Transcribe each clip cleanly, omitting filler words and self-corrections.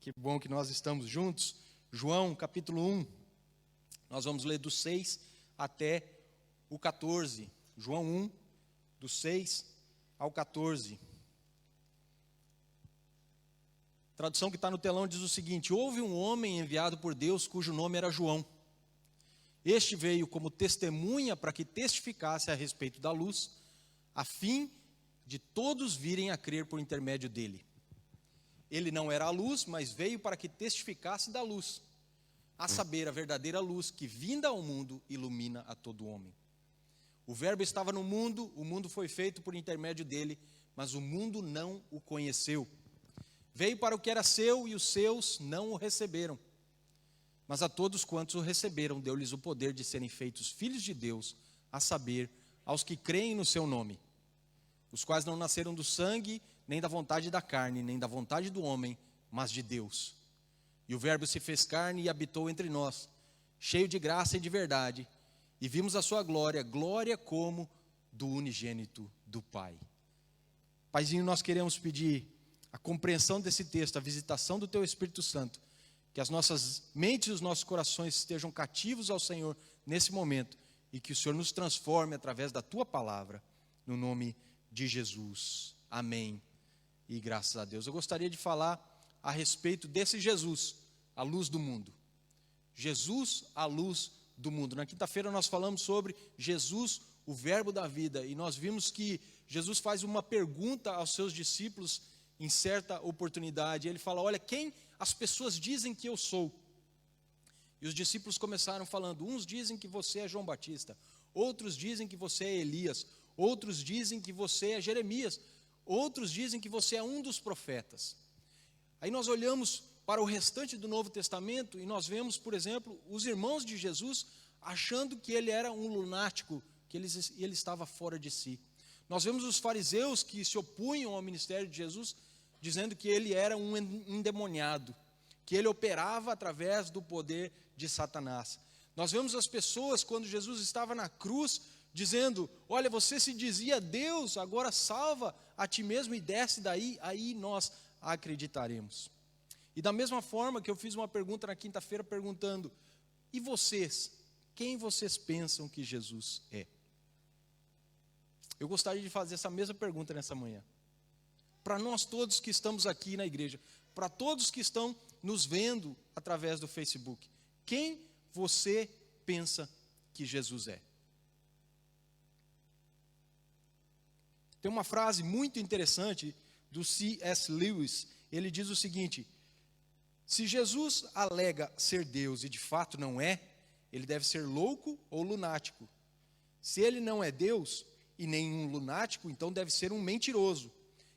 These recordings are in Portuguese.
Que bom que nós estamos juntos. João, capítulo 1. Nós vamos ler do 6 até o 14. João 1, do 6 ao 14. A tradução que está no telão diz o seguinte: houve um homem enviado por Deus cujo nome era João. Este veio como testemunha para que testificasse a respeito da luz, a fim de todos virem a crer por intermédio dele. Ele não era a luz, mas veio para que testificasse da luz, a saber, a verdadeira luz que, vinda ao mundo, ilumina a todo homem. O verbo estava no mundo, o mundo foi feito por intermédio dele, mas o mundo não o conheceu. Veio para o que era seu e os seus não o receberam. Mas a todos quantos o receberam, deu-lhes o poder de serem feitos filhos de Deus, a saber, aos que creem no seu nome, os quais não nasceram do sangue, nem da vontade da carne, nem da vontade do homem, mas de Deus. E o verbo se fez carne e habitou entre nós, cheio de graça e de verdade, e vimos a sua glória, glória como do unigênito do Pai. Paizinho, nós queremos pedir a compreensão desse texto, a visitação do Teu Espírito Santo, que as nossas mentes e os nossos corações estejam cativos ao Senhor nesse momento, e que o Senhor nos transforme através da Tua palavra, no nome de Jesus. Amém. E graças a Deus. Eu gostaria de falar a respeito desse Jesus, a luz do mundo. Jesus, a luz do mundo. Na quinta-feira nós falamos sobre Jesus, o verbo da vida, e nós vimos que Jesus faz uma pergunta aos seus discípulos em certa oportunidade. Ele fala: olha, quem as pessoas dizem que eu sou? E os discípulos começaram falando: uns dizem que você é João Batista, outros dizem que você é Elias, outros dizem que você é Jeremias, outros dizem que você é um dos profetas. Aí nós olhamos para o restante do Novo Testamento e nós vemos, por exemplo, os irmãos de Jesus achando que ele era um lunático, que ele estava fora de si. Nós vemos os fariseus que se opunham ao ministério de Jesus, dizendo que ele era um endemoniado, que ele operava através do poder de Satanás. Nós vemos as pessoas, quando Jesus estava na cruz, dizendo: olha, você se dizia Deus, agora salva a ti mesmo e desce daí, aí nós acreditaremos. E da mesma forma que eu fiz uma pergunta na quinta-feira perguntando: e vocês? Quem vocês pensam que Jesus é? Eu gostaria de fazer essa mesma pergunta nessa manhã. Para nós todos que estamos aqui na igreja, para todos que estão nos vendo através do Facebook, quem você pensa que Jesus é? Tem uma frase muito interessante do C.S. Lewis. Ele diz o seguinte: se Jesus alega ser Deus e de fato não é, ele deve ser louco ou lunático. Se ele não é Deus e nenhum lunático, então deve ser um mentiroso,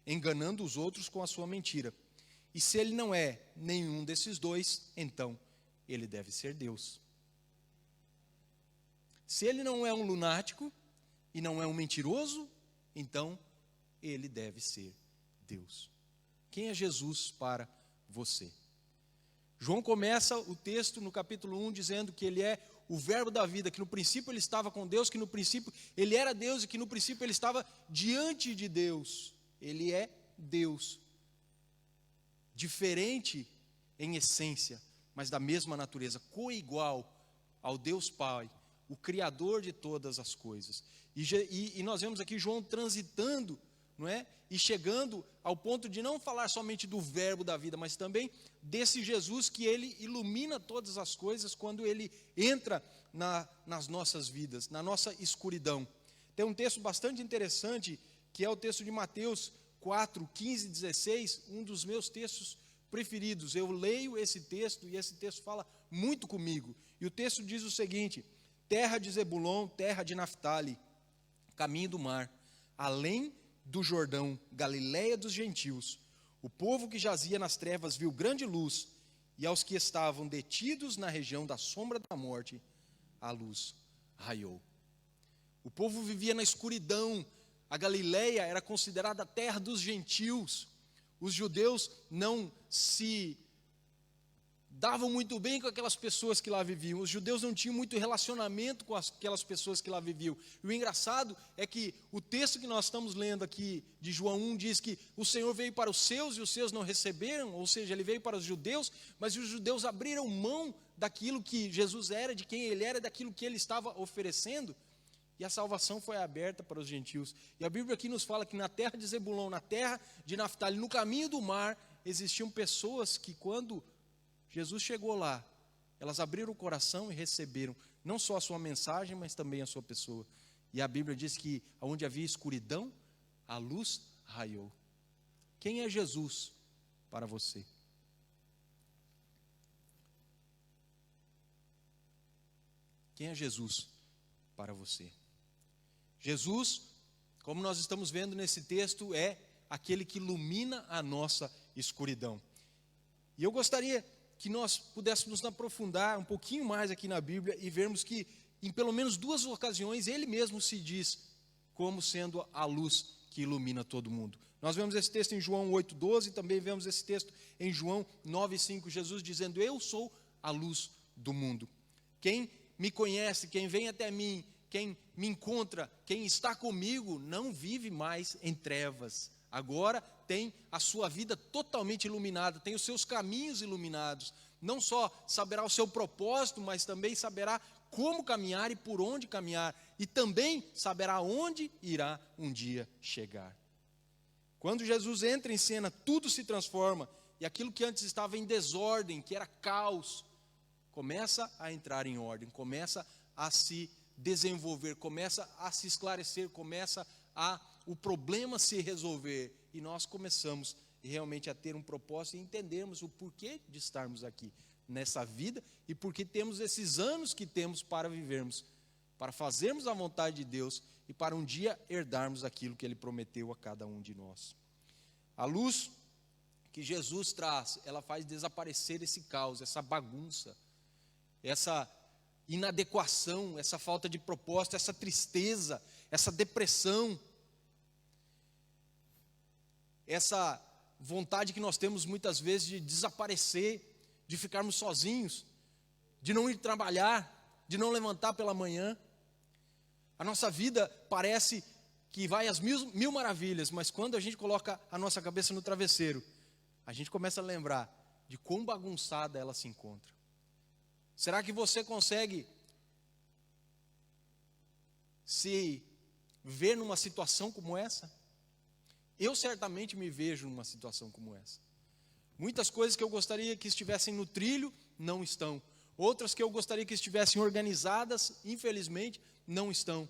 enganando os outros com a sua mentira. E se ele não é nenhum desses dois, então ele deve ser Deus. Se ele não é um lunático e não é um mentiroso, então ele deve ser Deus. Quem é Jesus para você? João começa o texto no capítulo 1 dizendo que ele é o verbo da vida, que no princípio ele estava com Deus, que no princípio ele era Deus e que no princípio ele estava diante de Deus. Ele é Deus, diferente em essência, mas da mesma natureza, coigual ao Deus Pai, o Criador de todas as coisas. E nós vemos aqui João transitando, não é? E chegando ao ponto de não falar somente do verbo da vida, mas também desse Jesus que ele ilumina todas as coisas quando ele entra nas nossas vidas, na nossa escuridão. Tem um texto bastante interessante, que é o texto de Mateus 4, 15 e 16, um dos meus textos preferidos. Eu leio esse texto e esse texto fala muito comigo. E o texto diz o seguinte: terra de Zebulon, terra de Naftali, caminho do mar, além do Jordão, Galileia dos gentios, o povo que jazia nas trevas viu grande luz, e aos que estavam detidos na região da sombra da morte, a luz raiou. O povo vivia na escuridão. A Galileia era considerada a terra dos gentios. Os judeus não se davam muito bem com aquelas pessoas que lá viviam. Os judeus não tinham muito relacionamento com aquelas pessoas que lá viviam. E o engraçado é que o texto que nós estamos lendo aqui de João 1 diz que o Senhor veio para os seus e os seus não receberam, ou seja, ele veio para os judeus, mas os judeus abriram mão daquilo que Jesus era, de quem ele era, daquilo que ele estava oferecendo. E a salvação foi aberta para os gentios. E a Bíblia aqui nos fala que na terra de Zebulon, na terra de Naftali, no caminho do mar, existiam pessoas que quando Jesus chegou lá, elas abriram o coração e receberam não só a sua mensagem, mas também a sua pessoa. E a Bíblia diz que onde havia escuridão, a luz raiou. Quem é Jesus para você? Quem é Jesus para você? Jesus, como nós estamos vendo nesse texto, é aquele que ilumina a nossa escuridão. E eu gostaria que nós pudéssemos nos aprofundar um pouquinho mais aqui na Bíblia e vermos que, em pelo menos 2 ocasiões, ele mesmo se diz como sendo a luz que ilumina todo mundo. Nós vemos esse texto em João 8,12, também vemos esse texto em João 9,5, Jesus dizendo: eu sou a luz do mundo. Quem me conhece, quem vem até mim, quem me encontra, quem está comigo, não vive mais em trevas. Agora tem a sua vida totalmente iluminada, tem os seus caminhos iluminados. Não só saberá o seu propósito, mas também saberá como caminhar e por onde caminhar. E também saberá onde irá um dia chegar. Quando Jesus entra em cena, tudo se transforma. E aquilo que antes estava em desordem, que era caos, começa a entrar em ordem, começa a se desenvolver, começa a se esclarecer, começa a o problema se resolver, e nós começamos realmente a ter um propósito e entendermos o porquê de estarmos aqui nessa vida e porque temos esses anos que temos para vivermos, para fazermos a vontade de Deus e para um dia herdarmos aquilo que Ele prometeu a cada um de nós. A luz que Jesus traz, ela faz desaparecer esse caos, essa bagunça, essa inadequação, essa falta de propósito, essa tristeza, essa depressão, essa vontade que nós temos muitas vezes de desaparecer, de ficarmos sozinhos, de não ir trabalhar, de não levantar pela manhã. A nossa vida parece que vai às mil maravilhas, mas quando a gente coloca a nossa cabeça no travesseiro, a gente começa a lembrar de quão bagunçada ela se encontra. Será que você consegue se ver numa situação como essa? Eu certamente me vejo numa situação como essa. Muitas coisas que eu gostaria que estivessem no trilho, não estão. Outras que eu gostaria que estivessem organizadas, infelizmente, não estão.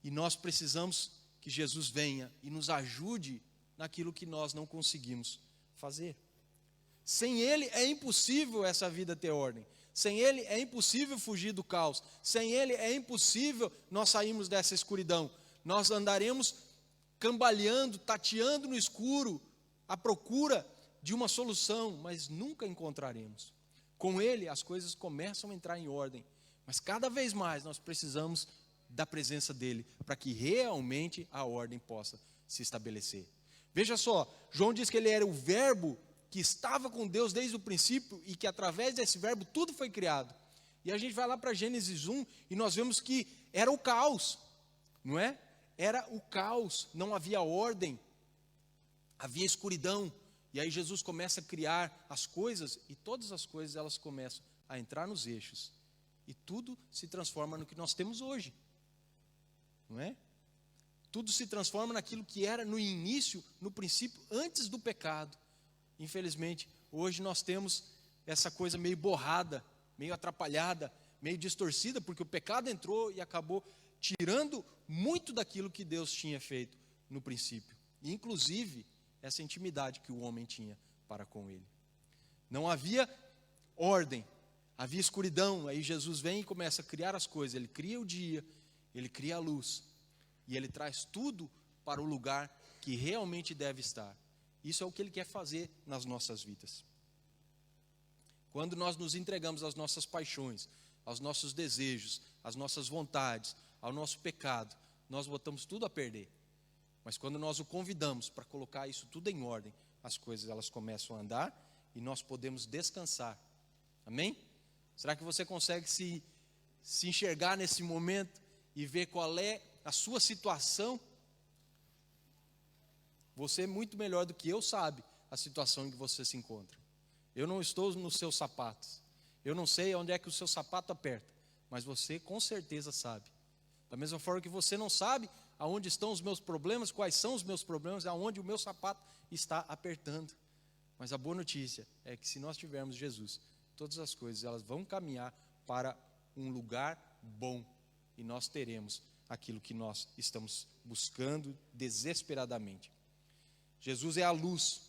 E nós precisamos que Jesus venha e nos ajude naquilo que nós não conseguimos fazer. Sem Ele é impossível essa vida ter ordem. Sem Ele é impossível fugir do caos. Sem Ele é impossível nós sairmos dessa escuridão. Nós andaremos cambaleando, tateando no escuro, à procura de uma solução, mas nunca encontraremos. Com Ele as coisas começam a entrar em ordem, mas cada vez mais nós precisamos da presença dEle, para que realmente a ordem possa se estabelecer. Veja só, João diz que Ele era o verbo que estava com Deus desde o princípio e que através desse verbo tudo foi criado. E a gente vai lá para Gênesis 1 e nós vemos que era o caos, não é? Era o caos, não havia ordem, havia escuridão. E aí Jesus começa a criar as coisas e todas as coisas elas começam a entrar nos eixos. E tudo se transforma no que nós temos hoje, não é? Tudo se transforma naquilo que era no início, no princípio, antes do pecado. Infelizmente, hoje nós temos essa coisa meio borrada, meio atrapalhada, meio distorcida, porque o pecado entrou e acabou tirando muito daquilo que Deus tinha feito no princípio. Inclusive, essa intimidade que o homem tinha para com Ele. Não havia ordem, havia escuridão. Aí Jesus vem e começa a criar as coisas. Ele cria o dia, Ele cria a luz. E Ele traz tudo para o lugar que realmente deve estar. Isso é o que Ele quer fazer nas nossas vidas. Quando nós nos entregamos às nossas paixões, aos nossos desejos, às nossas vontades, ao nosso pecado, nós botamos tudo a perder. Mas quando nós o convidamos para colocar isso tudo em ordem, as coisas elas começam a andar e nós podemos descansar. Amém? Será que você consegue se enxergar nesse momento e ver qual é a sua situação? Você é muito melhor do que eu sabe a situação em que você se encontra. Eu não estou nos seus sapatos. Eu não sei onde é que o seu sapato aperta, mas você com certeza sabe. Da mesma forma que você não sabe aonde estão os meus problemas, quais são os meus problemas, aonde o meu sapato está apertando. Mas a boa notícia é que se nós tivermos Jesus, todas as coisas elas vão caminhar para um lugar bom e nós teremos aquilo que nós estamos buscando desesperadamente. Jesus é a luz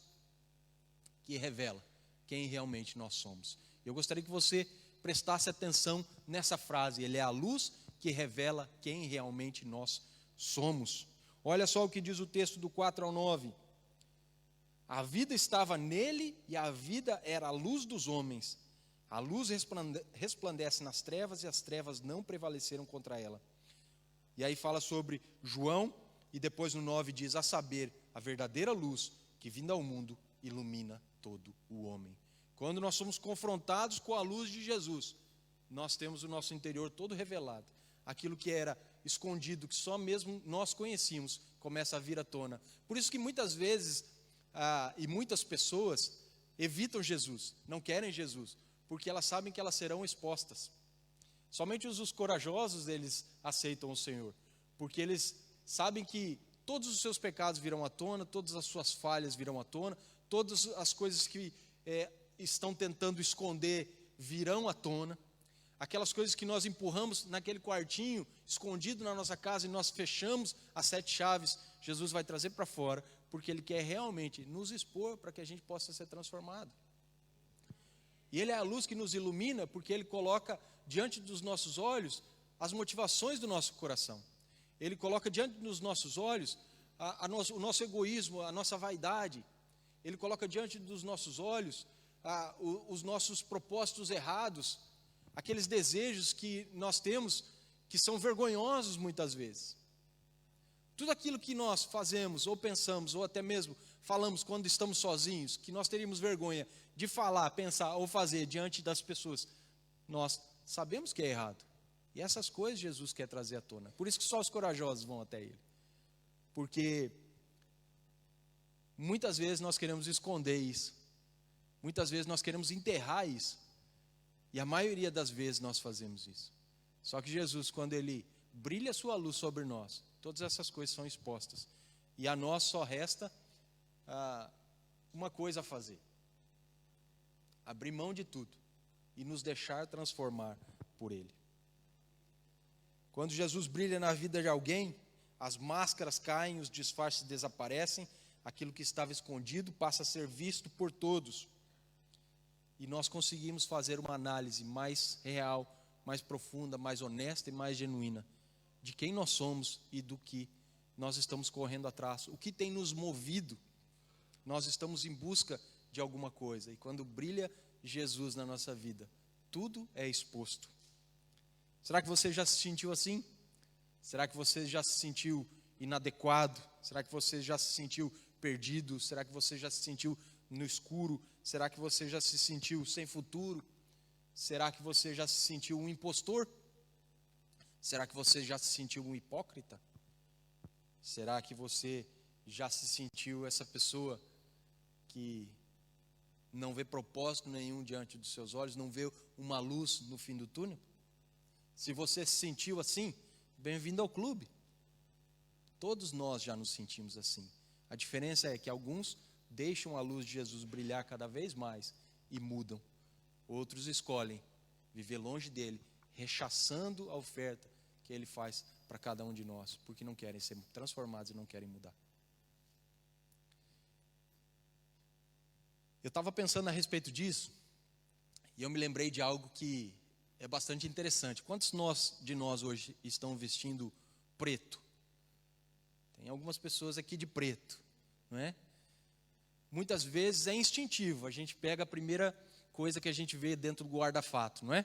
que revela quem realmente nós somos. Eu gostaria que você prestasse atenção nessa frase. Ele é a luz que revela quem realmente nós somos. Olha só o que diz o texto do 4 ao 9. A vida estava nele e a vida era a luz dos homens. A luz resplandece nas trevas e as trevas não prevaleceram contra ela. E aí fala sobre João e depois no 9 diz, a saber, a verdadeira luz que vindo ao mundo ilumina todo o homem. Quando nós somos confrontados com a luz de Jesus, nós temos o nosso interior todo revelado. Aquilo que era escondido, que só mesmo nós conhecíamos, começa a vir à tona. Por isso que muitas vezes, e muitas pessoas evitam Jesus, não querem Jesus, porque elas sabem que elas serão expostas. Somente os corajosos, eles aceitam o Senhor, porque eles sabem que todos os seus pecados virão à tona, todas as suas falhas virão à tona, todas as coisas que estão tentando esconder virão à tona. Aquelas coisas que nós empurramos naquele quartinho, escondido na nossa casa, e nós fechamos as 7 chaves, Jesus vai trazer para fora, porque Ele quer realmente nos expor para que a gente possa ser transformado. E Ele é a luz que nos ilumina, porque Ele coloca diante dos nossos olhos as motivações do nosso coração. Ele coloca diante dos nossos olhos o nosso egoísmo, a nossa vaidade. Ele coloca diante dos nossos olhos os nossos propósitos errados, aqueles desejos que nós temos, que são vergonhosos muitas vezes. Tudo aquilo que nós fazemos, ou pensamos, ou até mesmo falamos quando estamos sozinhos, que nós teríamos vergonha de falar, pensar ou fazer diante das pessoas, nós sabemos que é errado. E essas coisas Jesus quer trazer à tona. Por isso que só os corajosos vão até Ele. Porque muitas vezes nós queremos esconder isso. Muitas vezes nós queremos enterrar isso. E a maioria das vezes nós fazemos isso. Só que Jesus, quando Ele brilha a sua luz sobre nós, todas essas coisas são expostas. E a nós só resta uma coisa a fazer. Abrir mão de tudo e nos deixar transformar por Ele. Quando Jesus brilha na vida de alguém, as máscaras caem, os disfarces desaparecem, aquilo que estava escondido passa a ser visto por todos. E nós conseguimos fazer uma análise mais real, mais profunda, mais honesta e mais genuína de quem nós somos e do que nós estamos correndo atrás. O que tem nos movido? Nós estamos em busca de alguma coisa. E quando brilha Jesus na nossa vida, tudo é exposto. Será que você já se sentiu assim? Será que você já se sentiu inadequado? Será que você já se sentiu perdido? Será que você já se sentiu no escuro? Será que você já se sentiu sem futuro? Será que você já se sentiu um impostor? Será que você já se sentiu um hipócrita? Será que você já se sentiu essa pessoa que não vê propósito nenhum diante dos seus olhos, não vê uma luz no fim do túnel? Se você se sentiu assim, bem-vindo ao clube. Todos nós já nos sentimos assim. A diferença é que alguns deixam a luz de Jesus brilhar cada vez mais e mudam. Outros escolhem viver longe dele, rechaçando a oferta que ele faz para cada um de nós, porque não querem ser transformados e não querem mudar. Eu estava pensando a respeito disso, e eu me lembrei de algo que é bastante interessante. Quantos de nós hoje estão vestindo preto? Tem algumas pessoas aqui de preto, não é? Muitas vezes é instintivo, a gente pega a primeira coisa que a gente vê dentro do guarda-fato, não é?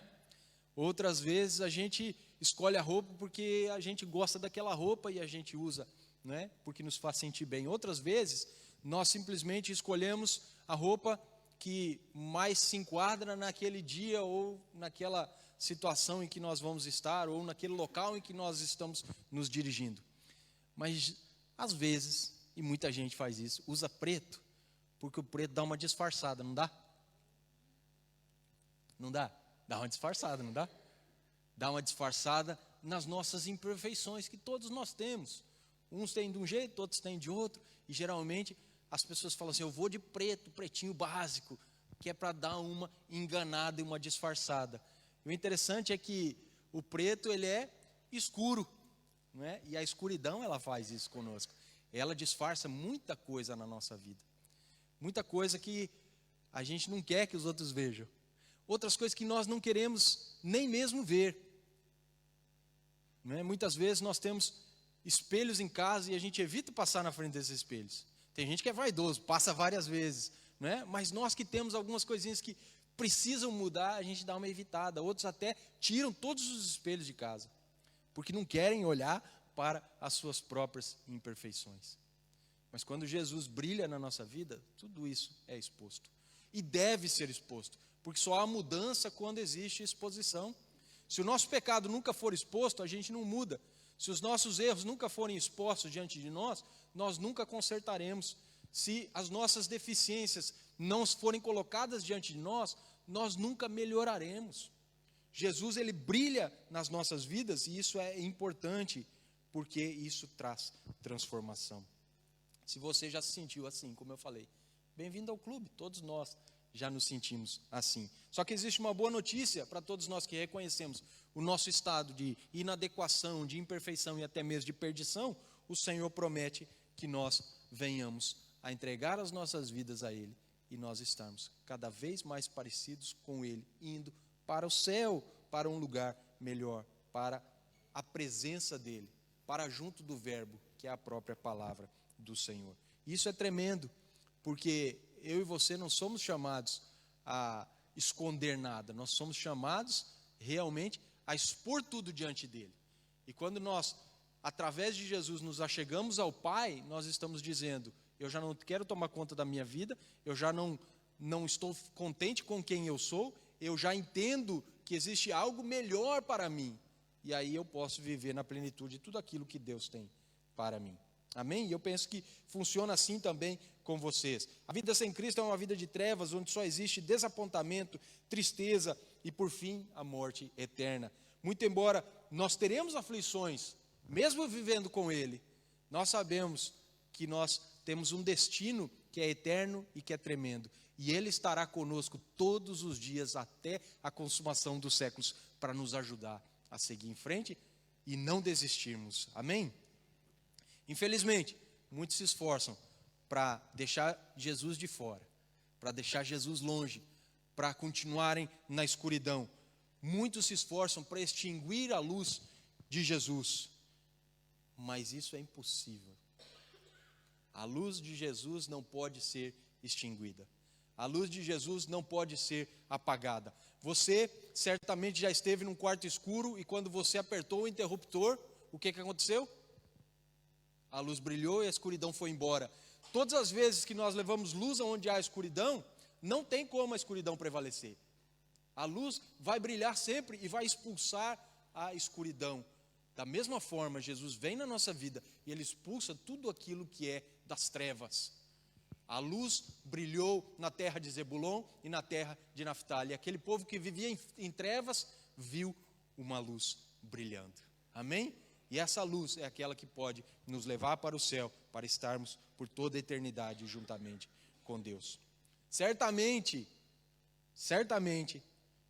Outras vezes a gente escolhe a roupa porque a gente gosta daquela roupa e a gente usa, não é? Porque nos faz sentir bem. Outras vezes nós simplesmente escolhemos a roupa que mais se enquadra naquele dia ou naquela situação em que nós vamos estar ou naquele local em que nós estamos nos dirigindo. Mas, às vezes, e muita gente faz isso, usa preto, porque o preto dá uma disfarçada, não dá? Não dá? Dá uma disfarçada, não dá? Dá uma disfarçada nas nossas imperfeições que todos nós temos. Uns têm de um jeito, outros têm de outro, e geralmente as pessoas falam assim, eu vou de preto, pretinho básico, que é para dar uma enganada e uma disfarçada. E o interessante é que o preto, ele é escuro, não é? E a escuridão, ela faz isso conosco. Ela disfarça muita coisa na nossa vida. Muita coisa que a gente não quer que os outros vejam. Outras coisas que nós não queremos nem mesmo ver. Não é? Muitas vezes nós temos espelhos em casa e a gente evita passar na frente desses espelhos. Tem gente que é vaidoso, passa várias vezes, não é? Mas nós que temos algumas coisinhas que precisam mudar, a gente dá uma evitada. Outros até tiram todos os espelhos de casa, porque não querem olhar para as suas próprias imperfeições. Mas quando Jesus brilha na nossa vida, tudo isso é exposto. E deve ser exposto, porque só há mudança quando existe exposição. Se o nosso pecado nunca for exposto, a gente não muda. Se os nossos erros nunca forem expostos diante de nós, nós nunca consertaremos. Se as nossas deficiências não forem colocadas diante de nós, nós nunca melhoraremos. Jesus, ele brilha nas nossas vidas e isso é importante, porque isso traz transformação. Se você já se sentiu assim, como eu falei, bem-vindo ao clube, todos nós já nos sentimos assim. Só que existe uma boa notícia para todos nós que reconhecemos o nosso estado de inadequação, de imperfeição e até mesmo de perdição. O Senhor promete que nós venhamos a entregar as nossas vidas a Ele e nós estarmos cada vez mais parecidos com Ele, indo para o céu, para um lugar melhor, para a presença dEle, para junto do Verbo, que é a própria palavra do Senhor. Isso é tremendo, porque eu e você não somos chamados a esconder nada, nós somos chamados realmente a expor tudo diante dele. E quando nós, através de Jesus, nos achegamos ao Pai, nós estamos dizendo, eu já não quero tomar conta da minha vida, eu já não estou contente com quem eu sou, eu já entendo que existe algo melhor para mim. E aí eu posso viver na plenitude de tudo aquilo que Deus tem para mim. Amém? E eu penso que funciona assim também com vocês. A vida sem Cristo é uma vida de trevas, onde só existe desapontamento, tristeza e, por fim, a morte eterna. Muito embora nós teremos aflições, mesmo vivendo com Ele, nós sabemos que nós temos um destino que é eterno e que é tremendo. E Ele estará conosco todos os dias até a consumação dos séculos para nos ajudar a seguir em frente e não desistirmos. Amém? Infelizmente, muitos se esforçam para deixar Jesus de fora, para deixar Jesus longe, para continuarem na escuridão. Muitos se esforçam para extinguir a luz de Jesus, mas isso é impossível. A luz de Jesus não pode ser extinguida. A luz de Jesus não pode ser apagada. Você certamente já esteve num quarto escuro e quando você apertou o interruptor, o que aconteceu? A luz brilhou e a escuridão foi embora. Todas as vezes que nós levamos luz aonde há escuridão, não tem como a escuridão prevalecer. A luz vai brilhar sempre e vai expulsar a escuridão. Da mesma forma, Jesus vem na nossa vida e Ele expulsa tudo aquilo que é das trevas. A luz brilhou na terra de Zebulon e na terra de Naftali. Aquele povo que vivia em trevas, viu uma luz brilhando. Amém? E essa luz é aquela que pode nos levar para o céu, para estarmos por toda a eternidade juntamente com Deus. Certamente,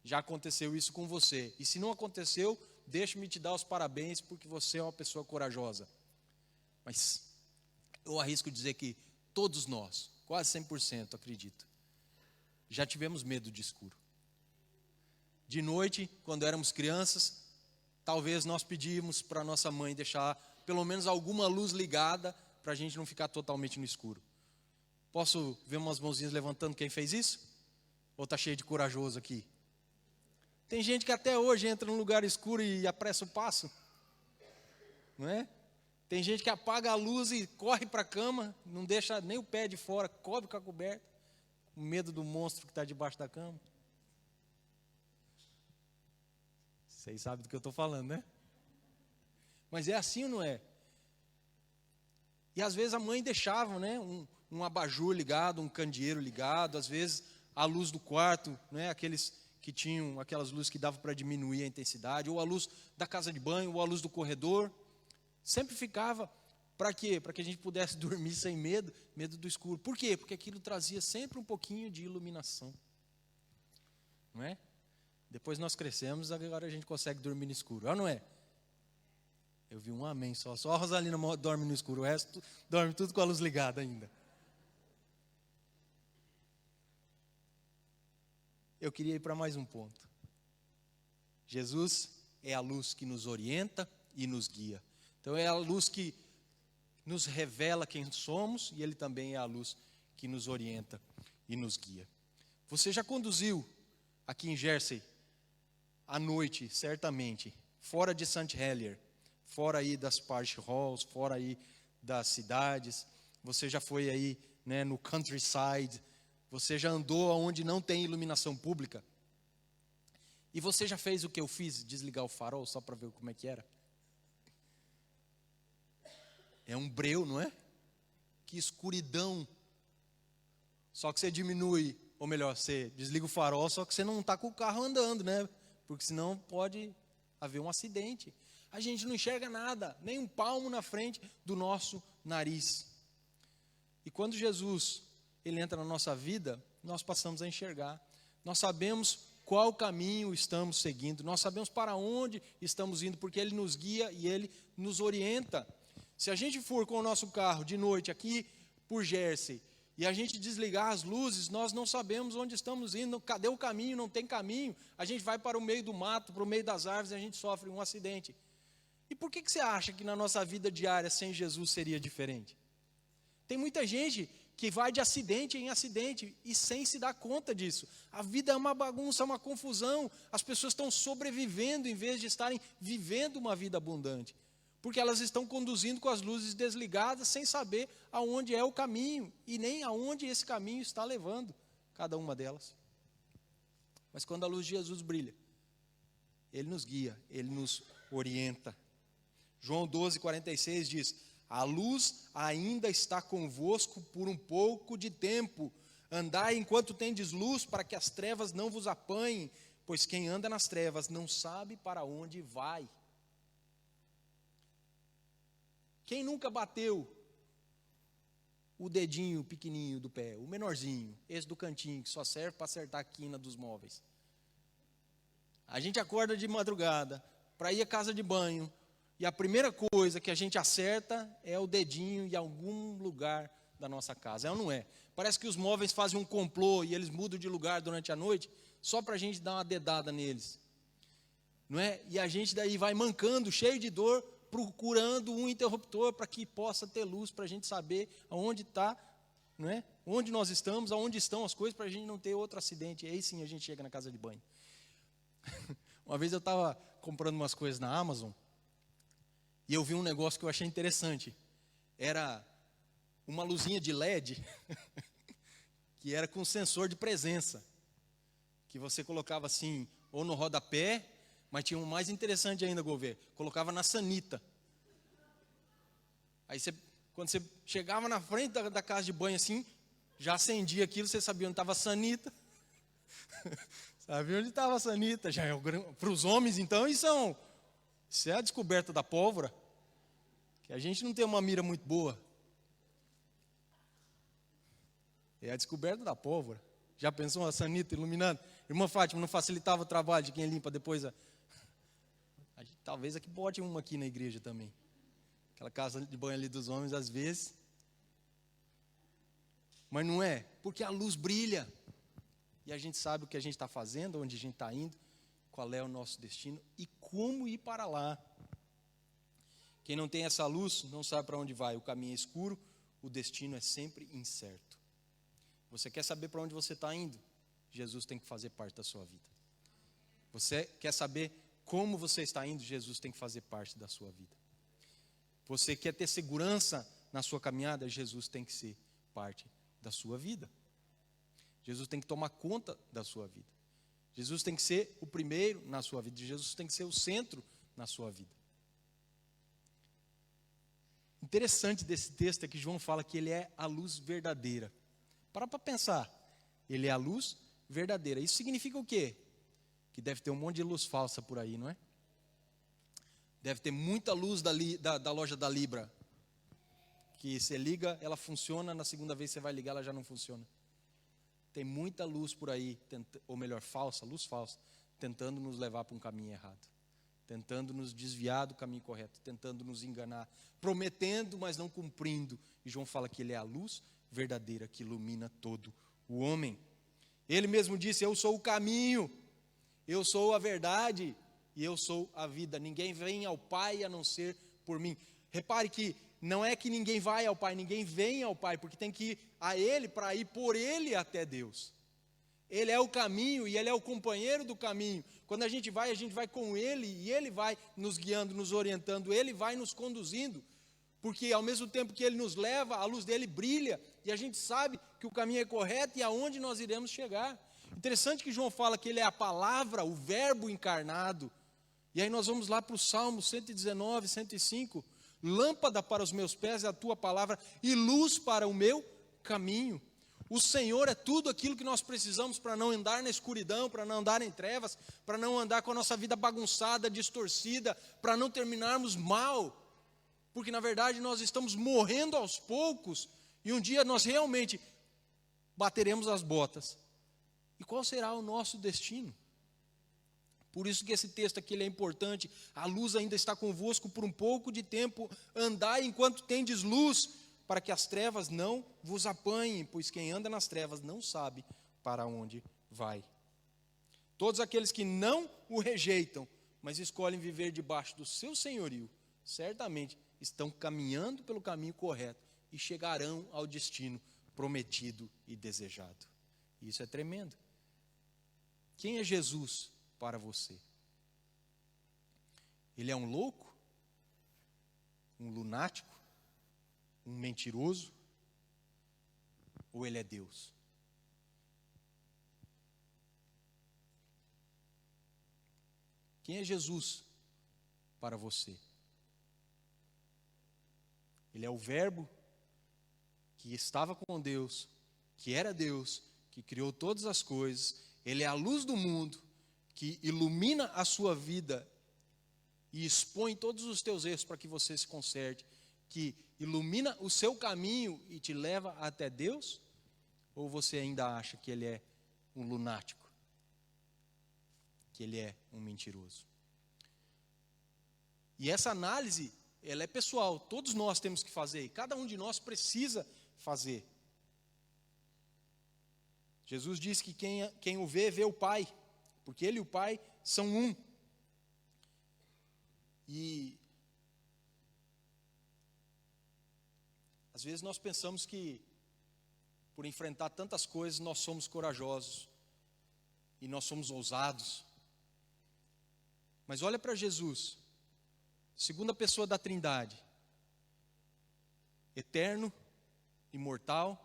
já aconteceu isso com você. E se não aconteceu, deixe-me te dar os parabéns, porque você é uma pessoa corajosa. Mas eu arrisco dizer que todos nós, quase 100%, acredito, já tivemos medo de escuro. De noite, quando éramos crianças, talvez nós pedíamos para nossa mãe deixar pelo menos alguma luz ligada para a gente não ficar totalmente no escuro. Posso ver umas mãozinhas levantando quem fez isso? Ou está cheio de corajoso aqui? Tem gente que até hoje entra num lugar escuro e apressa o passo. Não é? Tem gente que apaga a luz e corre para a cama, não deixa nem o pé de fora, cobre com a coberta. o medo do monstro que está debaixo da cama. Vocês sabem do que eu estou falando, né? Mas é assim ou não é? E às vezes a mãe deixava, né, um abajur ligado, um candeeiro ligado, às vezes a luz do quarto, né, aqueles que tinham aquelas luzes que davam para diminuir a intensidade, ou a luz da casa de banho, ou a luz do corredor, sempre ficava, para quê? Para que a gente pudesse dormir sem medo do escuro. Por quê? Porque aquilo trazia sempre um pouquinho de iluminação, não é? Depois nós crescemos, agora a gente consegue dormir no escuro, ou não é? Eu vi um amém só a Rosalina dorme no escuro, o resto dorme tudo com a luz ligada ainda. Eu queria ir para mais um ponto. Jesus é a luz que nos orienta e nos guia. Então é a luz que nos revela quem somos e Ele também é a luz que nos orienta e nos guia. Você já conduziu aqui em Jersey à noite, certamente, fora de St. Helier, fora aí das parish halls, fora aí das cidades, você já foi aí, né, no countryside, você já andou onde não tem iluminação pública, e você já fez o que eu fiz, desligar o farol só para ver como é que era? É um breu, não é? Que escuridão. Só que você diminui, ou melhor, você desliga o farol, só que você não está com o carro andando, né? Porque senão pode haver um acidente. A gente não enxerga nada, nem um palmo na frente do nosso nariz. E quando Jesus, Ele entra na nossa vida, nós passamos a enxergar. Nós sabemos qual caminho estamos seguindo, nós sabemos para onde estamos indo, porque Ele nos guia e Ele nos orienta. Se a gente for com o nosso carro de noite aqui por Jersey, e a gente desligar as luzes, nós não sabemos onde estamos indo, cadê o caminho, não tem caminho, a gente vai para o meio do mato, para o meio das árvores, e a gente sofre um acidente. E por que você acha que na nossa vida diária sem Jesus seria diferente? Tem muita gente que vai de acidente em acidente e sem se dar conta disso. A vida é uma bagunça, uma confusão. As pessoas estão sobrevivendo em vez de estarem vivendo uma vida abundante. Porque elas estão conduzindo com as luzes desligadas sem saber aonde é o caminho e nem aonde esse caminho está levando cada uma delas. Mas quando a luz de Jesus brilha, Ele nos guia, Ele nos orienta. João 12:46 diz: a luz ainda está convosco por um pouco de tempo. Andai enquanto tendes luz, para que as trevas não vos apanhem, pois quem anda nas trevas não sabe para onde vai. Quem nunca bateu o dedinho pequenininho do pé, o menorzinho, esse do cantinho, que só serve para acertar a quina dos móveis? A gente acorda de madrugada para ir à casa de banho, e a primeira coisa que a gente acerta é o dedinho em algum lugar da nossa casa, é ou não é? Parece que os móveis fazem um complô e eles mudam de lugar durante a noite, só para a gente dar uma dedada neles, não é? E a gente daí vai mancando, cheio de dor, procurando um interruptor para que possa ter luz, para a gente saber aonde está, não é? Onde nós estamos, aonde estão as coisas, para a gente não ter outro acidente. E aí sim a gente chega na casa de banho. Uma vez eu estava comprando umas coisas na Amazon, e eu vi um negócio que eu achei interessante. Era uma luzinha de LED, que era com sensor de presença, que você colocava assim, ou no rodapé, mas tinha um mais interessante ainda, Gouveia, colocava na sanita. Aí quando você chegava na frente da casa de banho assim, já acendia aquilo, você sabia onde estava a sanita. Sabia onde estava a sanita. Já para os homens, então, isso é a descoberta da pólvora, que a gente não tem uma mira muito boa. É a descoberta da pólvora. Já pensou a sanita iluminando? Irmã Fátima, não facilitava o trabalho de quem limpa depois talvez aqui bote uma aqui na igreja também. Aquela casa de banho ali dos homens, às vezes. Mas não é, porque a luz brilha. E a gente sabe o que a gente está fazendo, onde a gente está indo, qual é o nosso destino e como ir para lá. Quem não tem essa luz não sabe para onde vai. O caminho é escuro, o destino é sempre incerto. Você quer saber para onde você está indo? Jesus tem que fazer parte da sua vida. Você quer saber como você está indo? Jesus tem que fazer parte da sua vida. Você quer ter segurança na sua caminhada? Jesus tem que ser parte da sua vida. Jesus tem que tomar conta da sua vida. Jesus tem que ser o primeiro na sua vida. Jesus tem que ser o centro na sua vida. Interessante desse texto é que João fala que ele é a luz verdadeira. Para pensar, ele é a luz verdadeira. Isso significa o quê? Que deve ter um monte de luz falsa por aí, não é? Deve ter muita luz da loja da Libra, que você liga, ela funciona, na segunda vez você vai ligar, ela já não funciona. Tem muita luz por aí, ou melhor, falsa, luz falsa, tentando nos levar para um caminho errado, tentando nos desviar do caminho correto, tentando nos enganar, prometendo, mas não cumprindo. E João fala que ele é a luz verdadeira que ilumina todo o homem. Ele mesmo disse: eu sou o caminho, eu sou a verdade e eu sou a vida. Ninguém vem ao Pai a não ser por mim. Repare que não é que ninguém vai ao Pai, ninguém vem ao Pai, porque tem que ir a Ele para ir por Ele até Deus. Ele é o caminho e Ele é o companheiro do caminho. Quando a gente vai com Ele e Ele vai nos guiando, nos orientando, Ele vai nos conduzindo, porque ao mesmo tempo que Ele nos leva, a luz dele brilha e a gente sabe que o caminho é correto e aonde nós iremos chegar. Interessante que João fala que Ele é a palavra, o verbo encarnado. E aí nós vamos lá para o Salmo 119, 105. Lâmpada para os meus pés é a tua palavra e luz para o meu caminho. O Senhor é tudo aquilo que nós precisamos para não andar na escuridão, para não andar em trevas, para não andar com a nossa vida bagunçada, distorcida, para não terminarmos mal. Porque na verdade nós estamos morrendo aos poucos e um dia nós realmente bateremos as botas. E qual será o nosso destino? Por isso que esse texto aqui ele é importante. A luz ainda está convosco por um pouco de tempo. Andai enquanto tendes luz, para que as trevas não vos apanhem, pois quem anda nas trevas não sabe para onde vai. Todos aqueles que não o rejeitam, mas escolhem viver debaixo do seu senhorio, certamente estão caminhando pelo caminho correto e chegarão ao destino prometido e desejado. Isso é tremendo. Quem é Jesus para você? Ele é um louco? Um lunático? Um mentiroso? Ou ele é Deus? Quem é Jesus para você? Ele é o verbo que estava com Deus, que era Deus, que criou todas as coisas. Ele é a luz do mundo, que ilumina a sua vida e expõe todos os teus erros para que você se conserte, que ilumina o seu caminho e te leva até Deus? Ou você ainda acha que ele é um lunático? Que ele é um mentiroso? E essa análise, ela é pessoal, todos nós temos que fazer, e cada um de nós precisa fazer. Jesus disse que quem o vê, vê o Pai, porque Ele e o Pai são um. E às vezes nós pensamos que por enfrentar tantas coisas nós somos corajosos e nós somos ousados. Mas olha para Jesus, segunda pessoa da Trindade, eterno, imortal,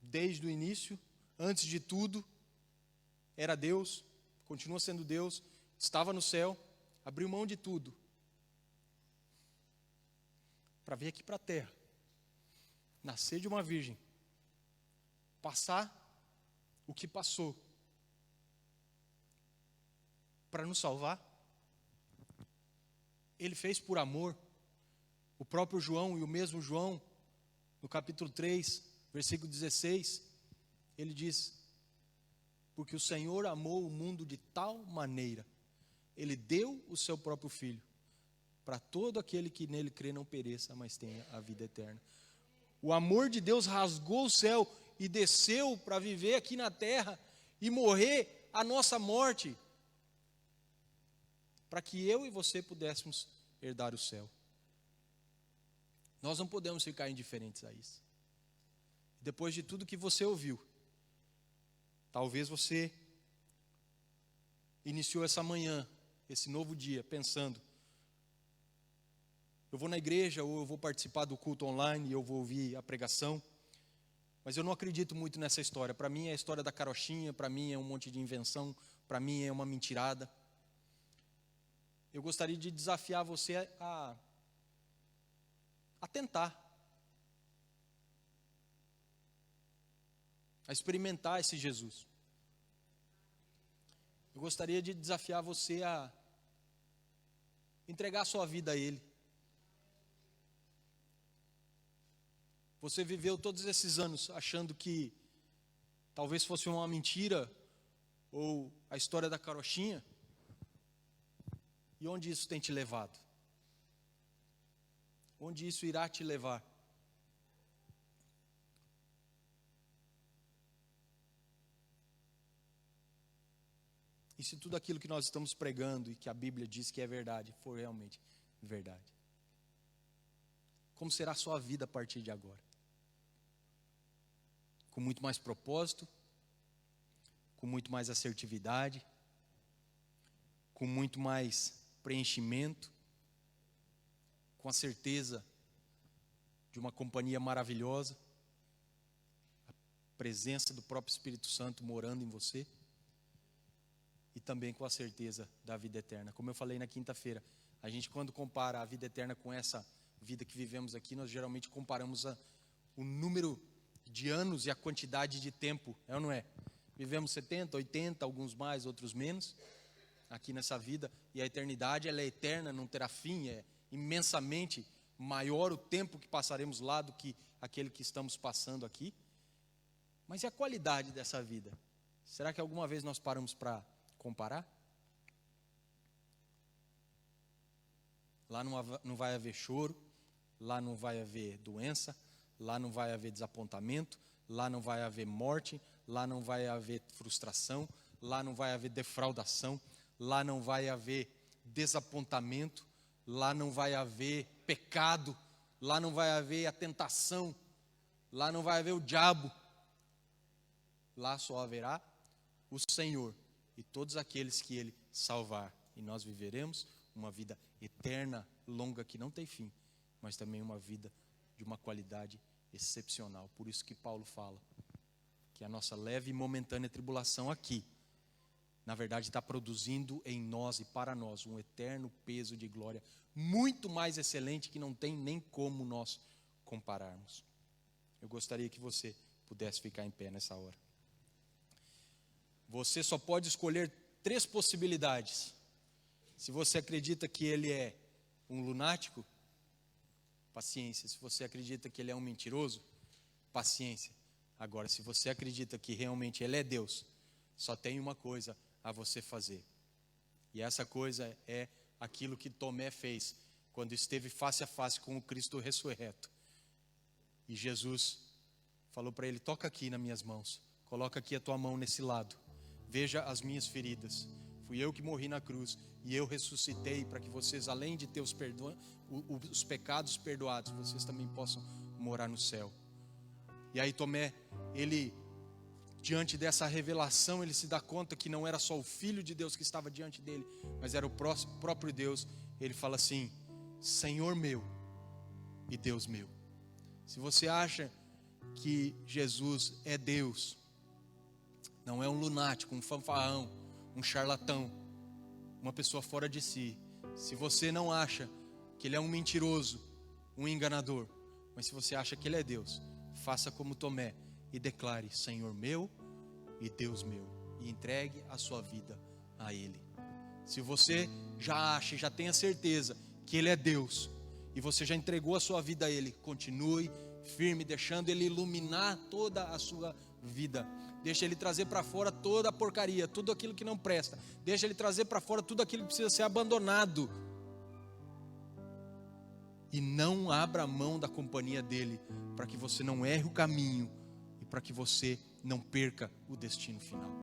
desde o início, antes de tudo, era Deus, continua sendo Deus, estava no céu, abriu mão de tudo para vir aqui para a terra, nascer de uma virgem, passar o que passou, para nos salvar. Ele fez por amor. O próprio João, e o mesmo João, no capítulo 3, versículo 16, ele diz: porque o Senhor amou o mundo de tal maneira, Ele deu o seu próprio Filho, para todo aquele que nele crê não pereça, mas tenha a vida eterna. O amor de Deus rasgou o céu e desceu para viver aqui na terra e morrer a nossa morte, para que eu e você pudéssemos herdar o céu. Nós não podemos ficar indiferentes a isso. Depois de tudo que você ouviu, talvez você iniciou essa manhã, esse novo dia, pensando: eu vou na igreja, ou eu vou participar do culto online e eu vou ouvir a pregação. Mas eu não acredito muito nessa história. Para mim é a história da carochinha, para mim é um monte de invenção, para mim é uma mentirada. Eu gostaria de desafiar você a tentar, a experimentar esse Jesus. Eu gostaria de desafiar você a entregar a sua vida a Ele. Você viveu todos esses anos achando que talvez fosse uma mentira ou a história da carochinha. E onde isso tem te levado? Onde isso irá te levar? E se tudo aquilo que nós estamos pregando e que a Bíblia diz que é verdade, for realmente verdade? Como será a sua vida a partir de agora? Com muito mais propósito, com muito mais assertividade, com muito mais preenchimento, com a certeza de uma companhia maravilhosa, a presença do próprio Espírito Santo morando em você, e também com a certeza da vida eterna. Como eu falei na quinta-feira, a gente quando compara a vida eterna com essa vida que vivemos aqui, nós geralmente comparamos o número de anos e a quantidade de tempo, é ou não é? Vivemos 70, 80, alguns mais, outros menos, aqui nessa vida, e a eternidade ela é eterna, não terá fim, é imensamente maior o tempo que passaremos lá do que aquele que estamos passando aqui. Mas e a qualidade dessa vida? Será que alguma vez nós paramos para comparar? Lá não vai haver choro, lá não vai haver doença, lá não vai haver desapontamento, lá não vai haver morte, lá não vai haver frustração, lá não vai haver defraudação, lá não vai haver desapontamento, lá não vai haver pecado, lá não vai haver a tentação, lá não vai haver o diabo. Lá só haverá o Senhor e todos aqueles que Ele salvar. E nós viveremos uma vida eterna, longa, que não tem fim, mas também uma vida de uma qualidade excepcional. Por isso que Paulo fala que a nossa leve e momentânea tribulação aqui, na verdade, está produzindo em nós e para nós um eterno peso de glória muito mais excelente que não tem nem como nós compararmos. Eu gostaria que você pudesse ficar em pé nessa hora. Você só pode escolher 3 possibilidades. Se você acredita que ele é um lunático, paciência. Se você acredita que ele é um mentiroso, paciência. Agora, se você acredita que realmente ele é Deus, só tem uma coisa a você fazer. E essa coisa é aquilo que Tomé fez quando esteve face a face com o Cristo ressurreto. E Jesus falou para ele: toca aqui nas minhas mãos, coloca aqui a tua mão nesse lado, veja as minhas feridas. Fui eu que morri na cruz e eu ressuscitei para que vocês, além de ter os pecados perdoados, vocês também possam morar no céu. E aí Tomé, ele, diante dessa revelação, ele se dá conta que não era só o Filho de Deus que estava diante dele, mas era o próprio Deus. Ele fala assim: Senhor meu e Deus meu. Se você acha que Jesus é Deus, não é um lunático, um fanfarrão, um charlatão, uma pessoa fora de si. Se você não acha que ele é um mentiroso, um enganador, mas se você acha que ele é Deus, faça como Tomé e declare: Senhor meu e Deus meu, e entregue a sua vida a Ele. Se você já acha, já tem a certeza que Ele é Deus, e você já entregou a sua vida a Ele, continue firme, deixando Ele iluminar toda a sua vida. Deixa Ele trazer para fora toda a porcaria, tudo aquilo que não presta. Deixa Ele trazer para fora tudo aquilo que precisa ser abandonado. E não abra mão da companhia dEle, para que você não erre o caminho e para que você não perca o destino final.